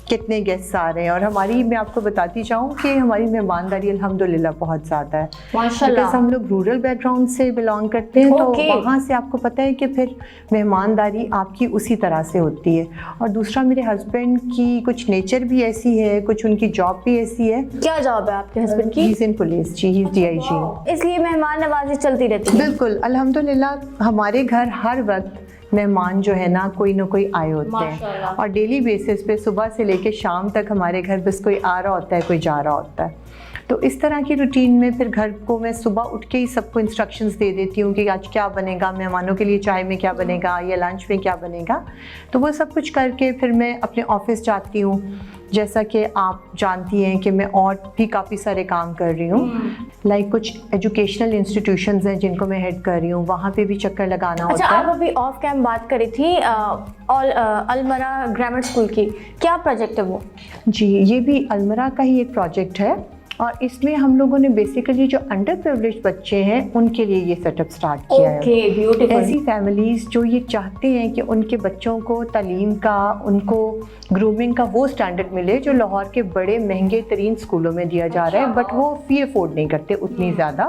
कितने गेस्ट आ रहे हैं। और हमारी, मैं आपको बताती चाहूँ कि हमारी मेहमानदारी अल्हम्दुलिल्लाह बहुत ज़्यादा है, माशाल्लाह। हम लोग रूरल बैकग्राउंड से बिलोंग करते हैं, तो वहाँ से आपको पता है कि फिर मेहमानदारी आपकी उसी तरह से होती है। और दूसरा, मेरे हस्बैंड की कुछ नेचर भी ऐसी है, कुछ उनकी जॉब भी ऐसी है। क्या जॉब है आपके हस्बैंड की? ही इज़ इन पुलिस जी, ही इज़ DIG। इसलिए मेहमान नवाजी चलती रहती है। बिल्कुल, अल्हम्दुलिल्लाह हमारे घर हर वक्त मेहमान जो है ना कोई आए होते हैं, और डेली बेसिस पे सुबह से लेके शाम तक हमारे घर बस कोई आ रहा होता है, कोई जा रहा होता है। तो इस तरह की रूटीन में फिर घर को मैं सुबह उठ के ही सबको इंस्ट्रक्शंस दे देती हूँ कि आज क्या बनेगा, मेहमानों के लिए चाय में क्या बनेगा या लंच में क्या बनेगा। तो वो सब कुछ करके फिर मैं अपने ऑफिस जाती हूँ। जैसा कि आप जानती हैं कि मैं और भी काफ़ी सारे काम कर रही हूँ, लाइक कुछ एजुकेशनल इंस्टीट्यूशंस हैं जिनको मैं हेड कर रही हूँ, वहाँ पे भी चक्कर लगाना होता है। आप अभी ऑफ कैम बात करी थी अलमरा ग्रामर स्कूल की, क्या प्रोजेक्ट है वो? जी, ये भी अलमरा का ही एक प्रोजेक्ट है, और इसमें हम लोगों ने बेसिकली जो अंडर प्रिविलेज्ड बच्चे हैं उनके लिए ये सेटअप स्टार्ट किया है। ब्यूटीफुल। ऐसी फैमिलीज़ जो ये चाहते हैं कि उनके बच्चों को तालीम का, उनको ग्रूमिंग का वो स्टैंडर्ड मिले जो लाहौर के बड़े महंगे तरीन स्कूलों में दिया जा रहा है, बट वो फ़ी अफोर्ड नहीं करते उतनी ज़्यादा।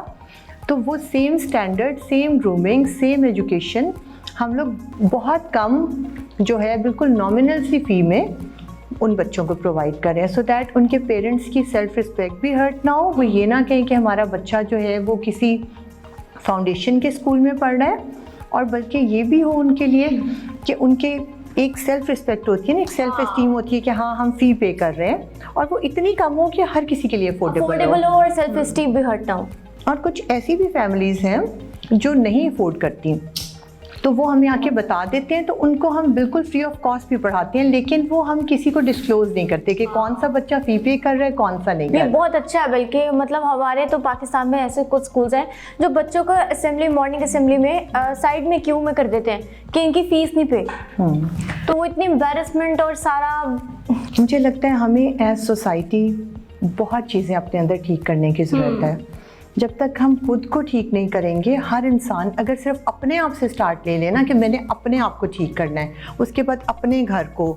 तो वो same standard, same grooming, same education हम लोग बहुत कम जो है बिल्कुल नॉमिनल सी फ़ी में उन बच्चों को प्रोवाइड करें, सो दैट उनके पेरेंट्स की सेल्फ रिस्पेक्ट भी हर्ट ना हो। वो ये ना कहें कि हमारा बच्चा जो है वो किसी फाउंडेशन के स्कूल में पढ़ रहा है, और बल्कि ये भी हो उनके लिए कि उनके एक सेल्फ रिस्पेक्ट होती है ना, एक सेल्फ एस्टीम होती है कि हाँ हम फ़ी पे कर रहे हैं, और वो इतनी कम हो कि हर किसी के लिए अफोर्डेबल हो और सेल्फ एस्टीम भी हर्ट ना हो। और कुछ ऐसी भी फैमिलीज़ हैं जो नहीं अफोर्ड करती, तो वो हमें आके बता देते हैं, तो उनको हम बिल्कुल फ्री ऑफ कॉस्ट भी पढ़ाते हैं, लेकिन वो हम किसी को डिस्क्लोज नहीं करते कि कौन सा बच्चा फ़ी पे कर रहा है, कौन सा नहीं कर रहा। बहुत अच्छा है, बल्कि मतलब हमारे तो पाकिस्तान में ऐसे कुछ स्कूल्स हैं जो बच्चों को असेंबली, मॉर्निंग असेंबली में साइड में क्यू में कर देते हैं कि इनकी फ़ीस नहीं पे। तो वो इतनी एम्बैरेसमेंट और सारा, मुझे लगता है हमें एज सोसाइटी बहुत चीज़ें अपने अंदर ठीक करने की ज़रूरत है। जब तक हम खुद को ठीक नहीं करेंगे, हर इंसान अगर सिर्फ अपने आप से स्टार्ट ले लेना कि मैंने अपने आप को ठीक करना है, उसके बाद अपने घर को,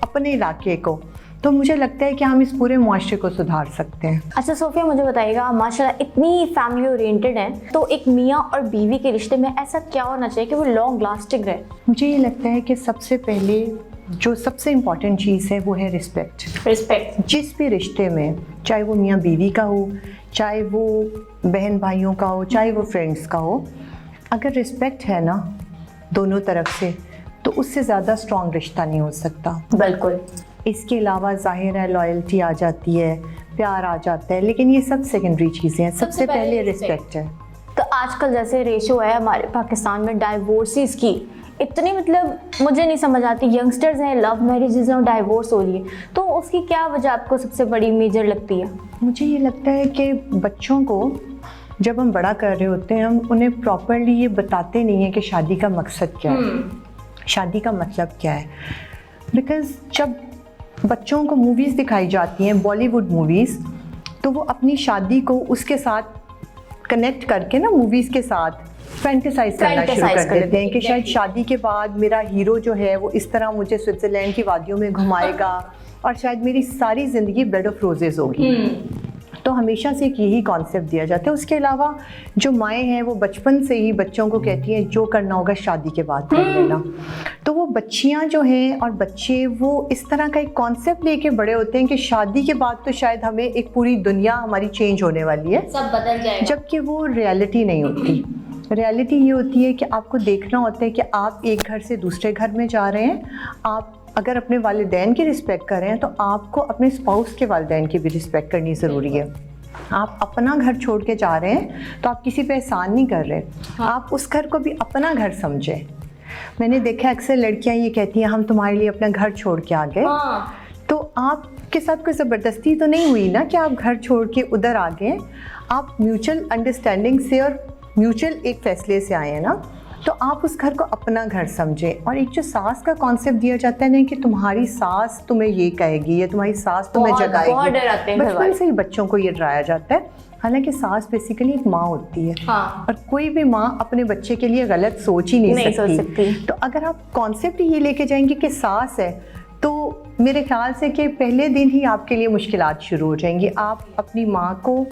अपने इलाके को, तो मुझे लगता है कि हम इस पूरे मुआशरे को सुधार सकते हैं। अच्छा सोफिया, मुझे बताइएगा, माशाल्लाह इतनी फैमिली ओरिएंटेड है, तो एक मियाँ और बीवी के रिश्ते में ऐसा क्या होना चाहिए कि वो लॉन्ग लास्टिंग रहे? मुझे ये लगता है कि सबसे पहले जो सबसे इम्पॉर्टेंट चीज़ है वो है रिस्पेक्ट। जिस भी रिश्ते में, चाहे वो मियाँ बीवी का हो, चाहे वो बहन भाइयों का हो, चाहे वो फ्रेंड्स का हो, अगर रिस्पेक्ट है ना दोनों तरफ से, तो उससे ज़्यादा स्ट्रॉन्ग रिश्ता नहीं हो सकता। बिल्कुल। इसके अलावा जाहिर है लॉयल्टी आ जाती है, प्यार आ जाता है, लेकिन ये सब सेकेंडरी चीज़ें हैं। सबसे पहले रिस्पेक्ट है। तो आजकल जैसे रेशो है हमारे पाकिस्तान में डाइवोर्सेस की, इतनी मतलब मुझे नहीं समझ आती, यंगस्टर्स हैं, लव मैरिजेस हैं और डाइवोर्स हो रही है, तो उसकी क्या वजह आपको सबसे बड़ी मेजर लगती है? मुझे ये लगता है कि बच्चों को जब हम बड़ा कर रहे होते हैं, हम उन्हें प्रॉपरली ये बताते नहीं हैं कि शादी का मकसद क्या है, शादी का मतलब क्या है। बिकॉज़ जब बच्चों को मूवीज़ दिखाई जाती हैं, बॉलीवुड मूवीज़, तो वो अपनी शादी को उसके साथ कनेक्ट करके ना मूवीज़ के साथ फैंटेसाइज करना शुरू कर देते हैं कि शायद शादी के बाद मेरा हीरो जो है वो इस तरह मुझे स्विट्ज़रलैंड की वादियों में घुमाएगा और शायद मेरी सारी ज़िंदगी बेड ऑफ रोजेज़ होगी। तो हमेशा से एक यही कॉन्सेप्ट दिया जाता है। उसके अलावा जो माएँ हैं वो बचपन से ही बच्चों को कहती हैं जो करना होगा शादी के बाद कर लेना। तो वो बच्चियाँ जो हैं और बच्चे वो इस तरह का एक कॉन्सेप्ट लेके बड़े होते हैं कि शादी के बाद तो शायद हमें एक पूरी दुनिया हमारी चेंज होने वाली है, सब बदल जाएगा, जबकि वो रियलिटी नहीं होती। रियलिटी ये होती है कि आपको देखना होता है कि आप एक घर से दूसरे घर में जा रहे हैं। आप अगर अपने वालिदैन की रिस्पेक्ट कर रहे हैं तो आपको अपने स्पाउस के वालिदैन की भी रिस्पेक्ट करनी ज़रूरी है। आप अपना घर छोड़ के जा रहे हैं तो आप किसी पे एहसान नहीं कर रहे, आप उस घर को भी अपना घर समझें। मैंने देखा अक्सर लड़कियां ये कहती हैं हम तुम्हारे लिए अपना घर छोड़ के आ गए। तो आपके साथ कोई ज़बरदस्ती तो नहीं हुई ना कि आप घर छोड़ के उधर आ गए। आप म्यूचुअल अंडरस्टैंडिंग से और म्यूचुअल एक फ़ैसले से आए हैं ना, तो आप उस घर को अपना घर समझें। और एक जो सास का कॉन्सेप्ट दिया जाता है ना कि तुम्हारी सास तुम्हें ये कहेगी या तुम्हारी सास तुम्हें जगाएगी, बचपन से ही बच्चों को ये डराया जाता है। हालांकि सास बेसिकली एक माँ होती है। और कोई भी माँ अपने बच्चे के लिए गलत सोच ही नहीं सकती। तो अगर आप कॉन्सेप्ट ये लेके जाएंगे कि सास है, तो मेरे ख्याल से कि पहले दिन ही आपके लिए मुश्किलात शुरू हो जाएंगी। आप अपनी माँ को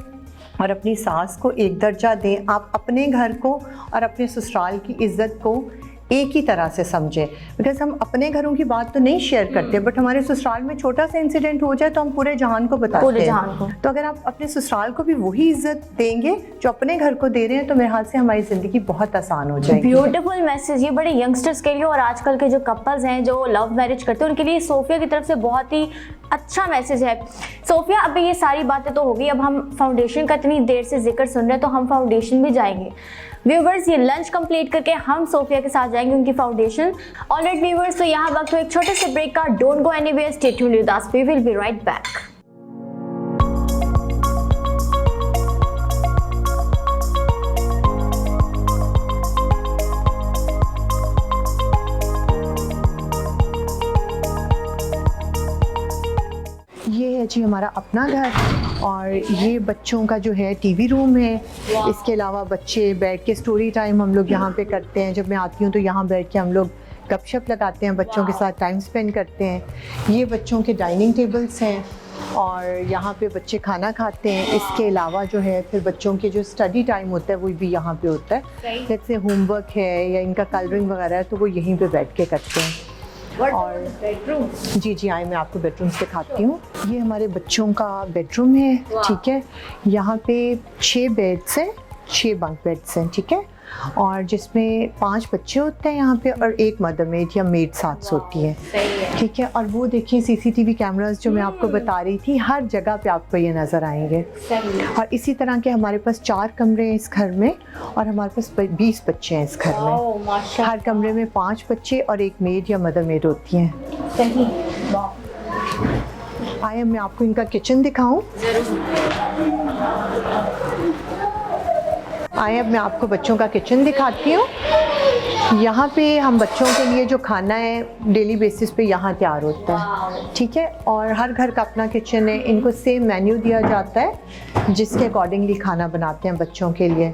और अपनी सास को एक दर्जा दें, आप अपने घर को और अपने ससुराल की इज़्ज़त को एक ही तरह से समझें। बिकॉज़ हम अपने घरों की बात तो नहीं शेयर करते, बट हमारे ससुराल में छोटा सा इंसिडेंट हो जाए तो हम पूरे जहान को बताते हैं। तो अगर आप अपने ससुराल को भी वही इज्जत देंगे जो अपने घर को दे रहे हैं, तो मेरे हाल से हमारी ज़िंदगी बहुत आसान हो जाएगी। ब्यूटीफुल मैसेज, ये बड़े यंगस्टर्स के लिए और आजकल के जो कपल्स हैं जो लव मैरिज करते हैं उनके लिए सोफिया की तरफ से बहुत ही अच्छा मैसेज है। सोफिया, अभी ये सारी बातें तो होगी, अब हम फाउंडेशन का इतनी देर से जिक्र सुन रहे हैं तो हम फाउंडेशन भी जाएंगे। व्यूवर्स, ये लंच कंप्लीट करके हम सोफिया के साथ जाएंगे उनकी फाउंडेशन। ऑलराइट व्यूवर्स, तो यहाँ वक्त एक छोटे से ब्रेक का। Don't go anywhere, stay tuned with us, we will be right back. ये है जी हमारा अपना घर और ये बच्चों का जो है टीवी रूम है। इसके अलावा बच्चे बैठ के स्टोरी टाइम हम लोग यहाँ पे करते हैं। जब मैं आती हूँ तो यहाँ बैठ के हम लोग गपशप लगाते हैं, बच्चों के साथ टाइम स्पेंड करते हैं। ये बच्चों के डाइनिंग टेबल्स हैं और यहाँ पे बच्चे खाना खाते हैं। इसके अलावा जो है फिर बच्चों के जो स्टडी टाइम होता है वो भी यहाँ पे होता है। जैसे होमवर्क है या इनका कलरिंग वगैरह है तो वो यहीं पे बैठ के करते हैं। और बेडरूम, जी आए मैं आपको बेडरूम दिखाती हूँ। ये हमारे बच्चों का बेडरूम है, ठीक है। यहाँ पे 6 बेड्स हैं, 6 बंक बेड्स हैं, ठीक है। और जिसमें 5 बच्चे होते हैं यहाँ पे और 1 मदर मेड या मेड साथ सोती है, ठीक है। और वो देखिए CCTV कैमरास जो मैं आपको बता रही थी, हर जगह पे आपको ये नज़र आएंगे। और इसी तरह के हमारे पास 4 कमरे हैं इस घर में और हमारे पास 20 बच्चे हैं इस घर में। हर कमरे में 5 बच्चे और 1 मेड या मदर मेड होती हैं। आइए मैं आपको इनका किचन दिखाऊं। आइए अब मैं आपको बच्चों का किचन दिखाती हूँ। यहाँ पे हम बच्चों के लिए जो खाना है डेली बेसिस पे यहाँ तैयार होता है, ठीक है। और हर घर का अपना किचन है, इनको सेम मेन्यू दिया जाता है जिसके अकॉर्डिंगली खाना बनाते हैं बच्चों के लिए।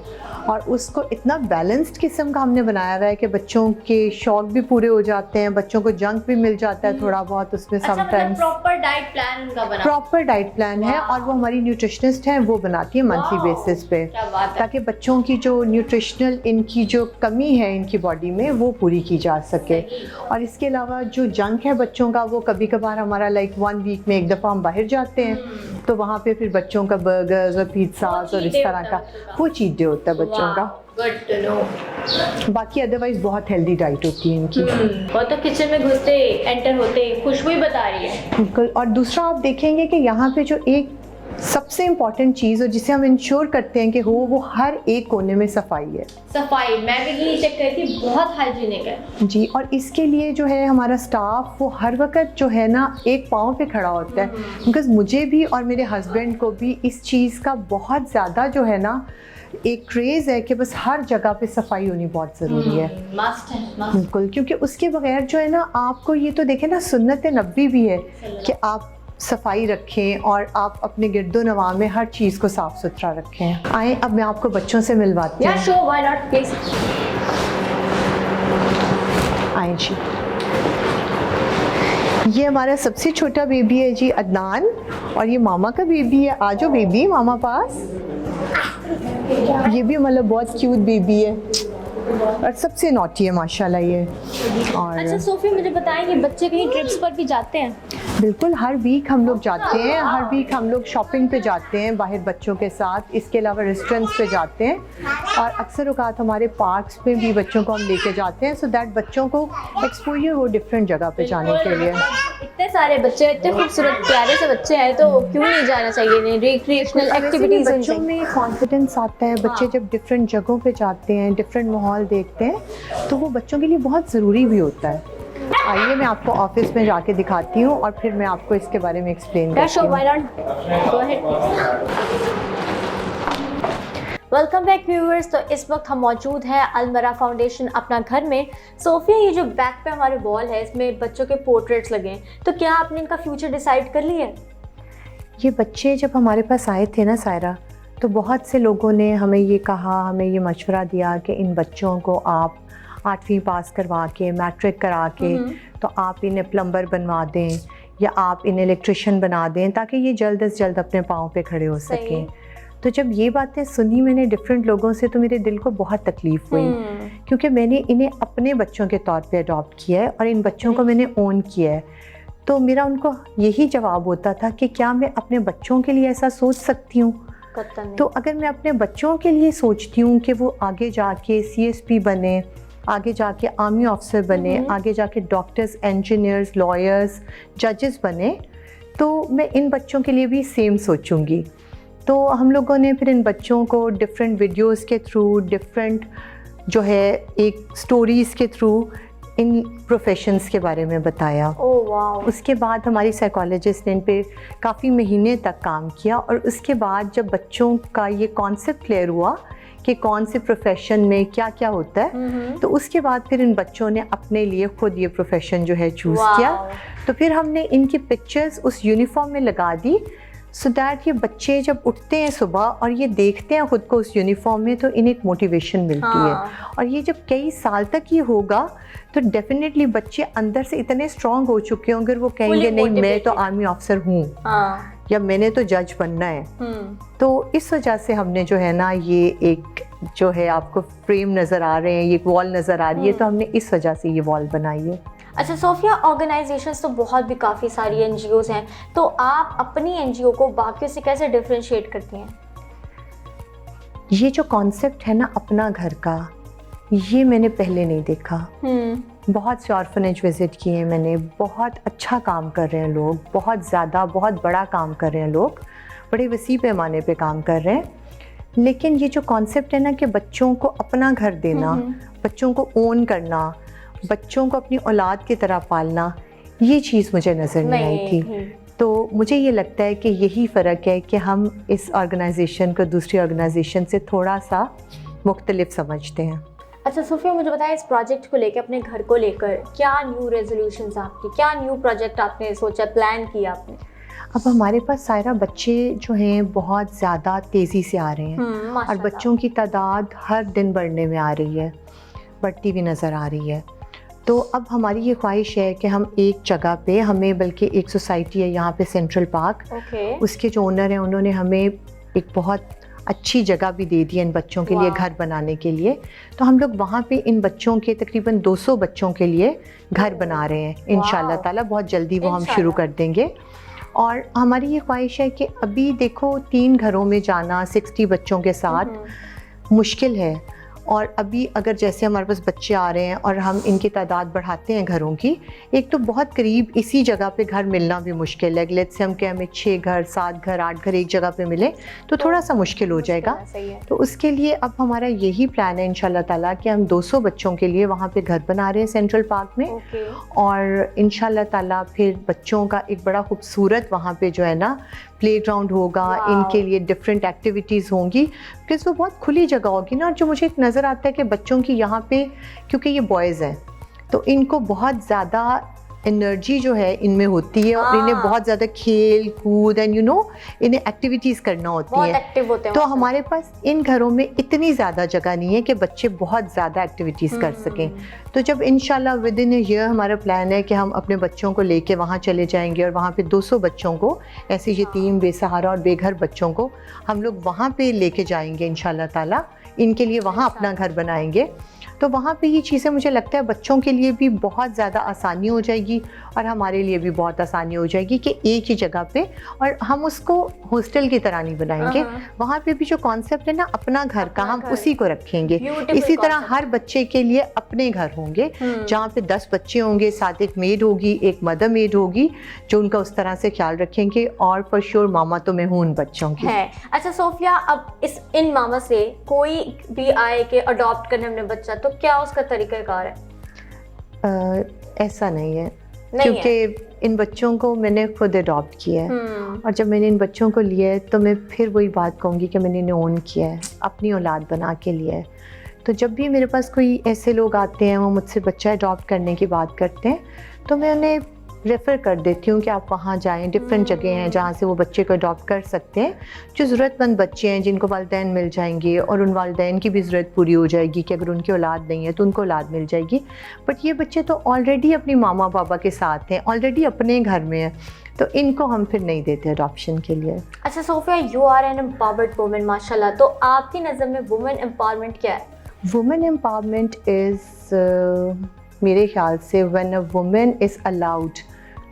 और उसको इतना बैलेंस्ड किस्म का हमने बनाया हुआ है कि बच्चों के शौक भी पूरे हो जाते हैं, बच्चों को जंक भी मिल जाता है थोड़ा बहुत उसमें समटाइम्स। प्रॉपर डाइट प्लान उनका बना, प्रॉपर डाइट प्लान है और वो हमारी न्यूट्रिशनिस्ट है, वो बनाती है मंथली बेसिस पे, ताकि बच्चों की जो न्यूट्रिशनल इनकी जो कमी है इनकी बॉडी में वो पूरी की जा सके। और इसके अलावा जो जंक है बच्चों का, वो कभी कभार हमारा लाइक 1 वीक में एक दफ़ा हम बाहर जाते हैं तो वहाँ पे फिर बच्चों का बर्गर्स और पिज़्ज़ास और इस तरह का वो चीट डे होता है बच्चों का। Good to know. बाकी अदरवाइज बहुत हेल्दी डाइट होती है इनकी। वो तो किचन में घुसते एंटर होते खुशबू ही बता रही है। बिल्कुल। और दूसरा आप देखेंगे कि यहाँ पे जो एक सबसे इम्पॉर्टेंट चीज़ और जिसे हम इंश्योर करते हैं कि हो, वो हर एक कोने में सफाई है। सफाई मैं भी यही चेक करी थी, बहुत हाइजीनिक है जी। और इसके लिए जो है हमारा स्टाफ वो हर वक्त जो है ना एक पाँव पे खड़ा होता है, बिकॉज मुझे भी और मेरे हस्बैंड को भी इस चीज़ का बहुत ज़्यादा जो है ना एक क्रेज़ है कि बस हर जगह पे सफाई होनी बहुत ज़रूरी है। मस्ट है, मस्ट। बिल्कुल, क्योंकि उसके बगैर जो है ना आपको ये तो देखें ना, सुन्नत नबी भी है कि आप सफाई रखें और आप अपने गिरदो नवा में हर चीज़ को साफ़ सुथरा रखें। आए अब मैं आपको बच्चों से मिलवाती हूँ। आए जी, ये हमारा सबसे छोटा बेबी है जी अदनान, और ये मामा का बेबी है। आ जाओ बेबी मामा पास। ये भी मतलब बहुत क्यूट बेबी है और सबसे नॉटी है माशाल्लाह ये। और अच्छा सोफी, मुझे बताएं कि बच्चे कहीं ट्रिप्स पर भी जाते हैं? बिल्कुल, हर वीक हम लोग जाते हैं, हर वीक हम लोग शॉपिंग पे जाते हैं बाहर बच्चों के साथ। इसके अलावा रेस्टोरेंट्स पे जाते हैं और अक्सर औकात हमारे पार्क्स में भी बच्चों को हम लेके जाते हैं, सो दैट बच्चों को एक्सपोजर हो डिफरेंट जगह पे जाने के लिए। इतने सारे बच्चे, इतने खूबसूरत प्यारे से बच्चे हैं, तो क्यों नहीं जाना चाहिए रिक्रिएशनल एक्टिविटीज? बच्चों में कॉन्फिडेंस आता है। बच्चे जब डिफरेंट जगहों पे जाते हैं, डिफरेंट माहौल देखते हैं, तो वो बच्चों के लिए बहुत ज़रूरी भी होता है। आइए मैं आपको ऑफिस में जाके दिखाती हूँ और फिर मैं आपको इसके बारे में एक्सप्लेन करती हूँ। Welcome back viewers. तो इस वक्त हम मौजूद हैं अलमरा फाउंडेशन अपना घर में। सोफिया, ये जो बैक पे हमारे वॉल है इसमें बच्चों के पोर्ट्रेट्स लगे हैं, तो क्या आपने इनका फ्यूचर डिसाइड कर लिया? ये बच्चे जब हमारे पास आए थे ना सायरा, तो बहुत से लोगों ने हमें ये कहा, हमें ये मशवरा दिया कि इन बच्चों को आप 8वीं पास करवा के, मैट्रिक करा के, तो आप इन्हें प्लम्बर बनवा दें या आप इन्हें इलेक्ट्रिशियन बना दें ताकि ये जल्द से जल्द अपने पाँव पे खड़े हो सकें। तो जब ये बातें सुनी मैंने डिफरेंट लोगों से, तो मेरे दिल को बहुत तकलीफ़ हुई, क्योंकि मैंने इन्हें अपने बच्चों के तौर पे अडॉप्ट किया है और इन बच्चों को मैंने ओन किया है। तो मेरा उनको यही जवाब होता था कि क्या मैं अपने बच्चों के लिए ऐसा सोच सकती हूँ? तो अगर मैं अपने बच्चों के लिए सोचती हूँ कि वो आगे जाके CSP बने, आगे जाके आर्मी ऑफिसर बने, आगे जाके डॉक्टर्स, इंजीनियर्स, लॉयर्स, जजेस बने, तो मैं इन बच्चों के लिए भी सेम सोचूंगी। तो हम लोगों ने फिर इन बच्चों को डिफरेंट वीडियोस के थ्रू, डिफरेंट जो है एक स्टोरीज़ के थ्रू इन प्रोफेशंस के बारे में बताया। उसके बाद हमारी साइकोलॉजिस्ट ने इन पे काफ़ी महीने तक काम किया और उसके बाद जब बच्चों का ये कॉन्सेप्ट क्लियर हुआ कि कौन से प्रोफेशन में क्या क्या होता है, तो उसके बाद फिर इन बच्चों ने अपने लिए खुद ये प्रोफेशन जो है चूज़ किया। तो फिर हमने इनकी पिक्चर्स उस यूनिफॉर्म में लगा दी, सो दैट ये बच्चे जब उठते हैं सुबह और ये देखते हैं ख़ुद को उस यूनिफॉर्म में, तो इन्हें एक मोटिवेशन मिलती है। और ये जब कई साल तक ये होगा तो डेफिनेटली बच्चे अंदर से इतने स्ट्रॉन्ग हो चुके होंगे और वो कहेंगे नहीं मैं तो आर्मी ऑफिसर हूँ या मैंने तो जज बनना है। तो इस वजह से हमने जो है ना, ये एक जो है आपको फ्रेम नज़र आ रहे हैं, ये वॉल नज़र आ रही है, तो हमने इस वजह से ये वॉल बनाई है। अच्छा सोफिया, ऑर्गेनाइजेशंस तो बहुत भी काफ़ी सारी NGOs हैं, तो आप अपनी NGO को बाकियों से कैसे डिफरेंशिएट करती हैं? ये जो कॉन्सेप्ट है ना अपना घर का, ये मैंने पहले नहीं देखा। बहुत से ऑर्फनेज विज़िट किए मैंने, बहुत अच्छा काम कर रहे हैं लोग, बहुत ज़्यादा बहुत बड़ा काम कर रहे हैं लोग, बड़े वसी पैमाने पे काम कर रहे हैं। लेकिन ये जो कॉन्सेप्ट है ना कि बच्चों को अपना घर देना, बच्चों को ओन करना, बच्चों को अपनी औलाद की तरह पालना, ये चीज़ मुझे नज़र नहीं आई थी। तो मुझे ये लगता है कि यही फ़र्क है कि हम इस ऑर्गेनाइजेशन को दूसरी ऑर्गेनाइजेशन से थोड़ा सा मुख्तलिफ समझते हैं। अच्छा सोफिया, मुझे बताएं इस प्रोजेक्ट को लेकर, अपने घर को लेकर क्या न्यू रेजोल्यूशंस आपकी, क्या न्यू प्रोजेक्ट आपने सोचा, प्लान किया आपने? अब हमारे पास सायरा बच्चे जो हैं बहुत ज़्यादा तेज़ी से आ रहे हैं और माशाल्लाह। बच्चों की तादाद हर दिन बढ़ने में आ रही है, बढ़ती हुई नज़र आ रही है। तो अब हमारी ये ख्वाहिश है कि हम एक जगह पे, हमें बल्कि एक सोसाइटी है यहाँ पे सेंट्रल पार्क, ओके। उसके जो ओनर हैं उन्होंने हमें एक बहुत अच्छी जगह भी दे दी है इन बच्चों के लिए, घर बनाने के लिए। तो हम लोग वहाँ पे इन बच्चों के तकरीबन 200 बच्चों के लिए घर बना रहे हैं इंशाल्लाह ताला। बहुत जल्दी वो हम शुरू कर देंगे। और हमारी ये ख्वाहिश है कि अभी देखो 3 घरों में जाना 60 बच्चों के साथ मुश्किल है, और अभी अगर जैसे हमारे पास बच्चे आ रहे हैं और हम इनकी तादाद बढ़ाते हैं घरों की, एक तो बहुत करीब इसी जगह पे घर मिलना भी मुश्किल है। लेट्स से हम क्या हमें 6 घर 7 घर 8 घर एक जगह पे मिले तो थोड़ा सा मुश्किल हो जाएगा। तो उसके लिए अब हमारा यही प्लान है इंशाल्लाह ताला कि हम 200 बच्चों के लिए वहाँ पे घर बना रहे हैं सेंट्रल पार्क में। और इंशाल्लाह ताला फिर बच्चों का एक बड़ा खूबसूरत वहाँ पे जो है ना प्लेग्राउंड होगा, इनके लिए डिफरेंट एक्टिविटीज़ होंगी, बिकॉज वो बहुत खुली जगह होगी ना। और जो मुझे एक नज़र आता है कि बच्चों की यहाँ पे, क्योंकि ये बॉयज़ हैं तो इनको बहुत ज़्यादा एनर्जी जो है इनमें होती है और इन्हें बहुत ज़्यादा खेल कूद एंड इन्हें एक्टिविटीज़ करना होती है, एक्टिव होते हैं। तो हमारे पास इन घरों में इतनी ज़्यादा जगह नहीं है कि बच्चे बहुत ज़्यादा एक्टिविटीज़ कर सकें। तो जब इंशाल्लाह विद इन ए ईयर हमारा प्लान है कि हम अपने बच्चों को लेके वहाँ चले जाएंगे और वहाँ पे 200 बच्चों को, ऐसे यतीम बेसहारा और बेघर बच्चों को हम लोग वहाँ पे लेके जाएंगे इंशाल्लाह ताला। इनके लिए वहाँ अपना घर बनाएंगे। तो वहाँ पे ये चीज़ें मुझे लगता है बच्चों के लिए भी बहुत ज़्यादा आसानी हो जाएगी और हमारे लिए भी बहुत आसानी हो जाएगी कि एक ही जगह पे, और हम उसको हॉस्टल की तरह नहीं बनाएंगे। वहाँ पे भी जो कॉन्सेप्ट है ना अपना घर का, हम उसी को रखेंगे। इसी तरह हर बच्चे के लिए अपने घर होंगे जहाँ पे 10 बच्चे होंगे, साथ एक मेड होगी, एक मदर मेड होगी जो उनका उस तरह से ख्याल रखेंगे। और फॉर श्योर मामा तो मैं हूँ उन बच्चों की। है। अच्छा सोफिया, अब इन मामा से कोई भी आए कि अडॉप्ट करने हमने बच्चा, तो क्या उसका तरीक़ाकार है? ऐसा नहीं है, क्योंकि इन बच्चों को मैंने खुद अडॉप्ट किया है। और जब मैंने इन बच्चों को लिया है तो मैं फिर वही बात कहूँगी कि मैंने इन्हें ओन किया है, अपनी औलाद बना के लिया है। तो जब भी मेरे पास कोई ऐसे लोग आते हैं वो मुझसे बच्चा अडॉप्ट करने की बात करते हैं तो मैं उन्हें रेफ़र कर देती हूँ कि आप वहाँ जाएं। डिफरेंट जगह हैं जहाँ से वो बच्चे को अडॉप्ट कर सकते हैं, जो ज़रूरतमंद बच्चे हैं जिनको वालिदैन मिल जाएंगे और उन वालिदैन की भी ज़रूरत पूरी हो जाएगी कि अगर उनकी औलाद नहीं है तो उनको औलाद मिल जाएगी। बट ये बच्चे तो ऑलरेडी अपनी मामा पापा के साथ हैं, ऑलरेडी अपने घर में हैं, तो इनको हम फिर नहीं देते अडॉप्शन के लिए। अच्छा Sophia, you are an empowered women माशाल्लाह, तो आपकी नज़र में वुमेन एम्पावरमेंट क्या है? वुमेन एम्पावरमेंट इज़ मेरे ख्याल से when a women is allowed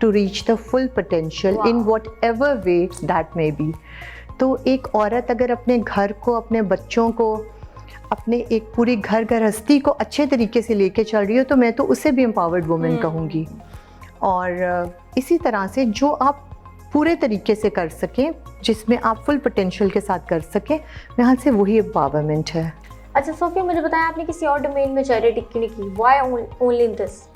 to reach the full potential in whatever way that may be। तो एक औरत अगर अपने घर को, अपने बच्चों को, अपने एक पूरी घर गृहस्थी को अच्छे तरीके से लेके चल रही हो तो मैं तो उसे भी एम्पावर्ड वुमेन कहूँगी। और इसी तरह से जो आप पूरे तरीके से कर सकें, जिसमें आप फुल पोटेंशियल के साथ कर सकें, मेरे ख्याल से वही एम्पावरमेंट है। अच्छा सोफिया, मुझे बताया आपने किसी और डोमेन में चैरिटी क्यों नहीं की? Why only in this?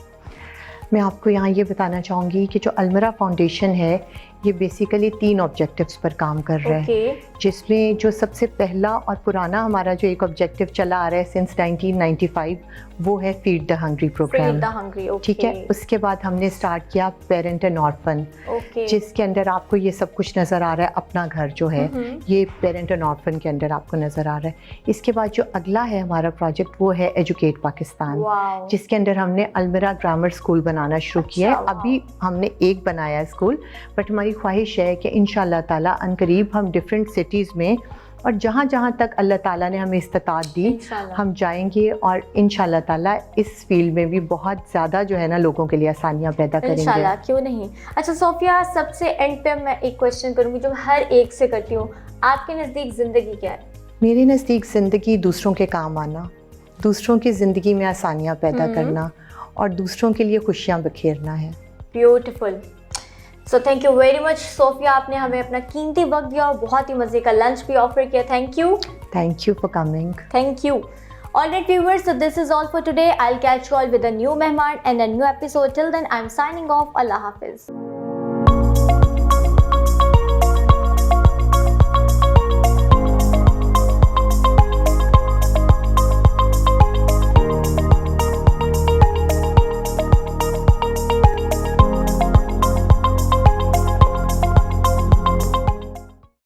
मैं आपको यहाँ ये बताना चाहूँगी कि जो अलमरा फाउंडेशन है ये बेसिकली 3 ऑब्जेक्टिव्स पर काम कर रहा है, जिसमें जो सबसे पहला और पुराना हमारा जो एक ऑब्जेक्टिव चला आ रहा है सिंस 1995 वो है फीड द हंग्री प्रोग्राम। ठीक है, उसके बाद हमने स्टार्ट किया पेरेंट एंड ऑर्फन, जिसके अंदर आपको ये सब कुछ नज़र आ रहा है। अपना घर जो है ये पेरेंट एंड ऑर्फन के अंदर आपको नज़र आ रहा है। इसके बाद जो अगला है हमारा प्रोजेक्ट वो है एजुकेट पाकिस्तान, जिसके अंदर हमने अलमरा ग्रामर स्कूल बनाना शुरू किया है। अभी हमने एक बनाया है स्कूल, बट हमारी ख्वाहिश है कि इंशाल्लाह ताला अनकरीब हम डिफरेंट सिटीज़ में और जहाँ जहाँ तक अल्लाह ताला ने हमें इस्तात दी हम जाएंगे और इंशाल्लाह ताला इस फील्ड में भी बहुत ज़्यादा जो है ना लोगों के लिए आसानियाँ पैदा करेंगे। इंशाल्लाह, क्यों नहीं। अच्छा सोफिया, सबसे एंड पे मैं एक क्वेश्चन करूँगी जो हर एक से करती हूँ, आपके नज़दीक ज़िंदगी क्या है? मेरे नज़दीक ज़िंदगी दूसरों के काम आना, दूसरों की ज़िंदगी में आसानियाँ पैदा करना और दूसरों के लिए खुशियाँ बखेरना है। Beautiful. So thank you very much Sophia, आपने हमें अपना कीमती वक्त दिया और बहुत ही मज़े का लंच भी ऑफर किया। Thank you for coming. Thank you. Alright viewers, so this is all for today. I'll catch you all with a new mehman and a new episode. Till then, I'm signing off. Allah Hafiz.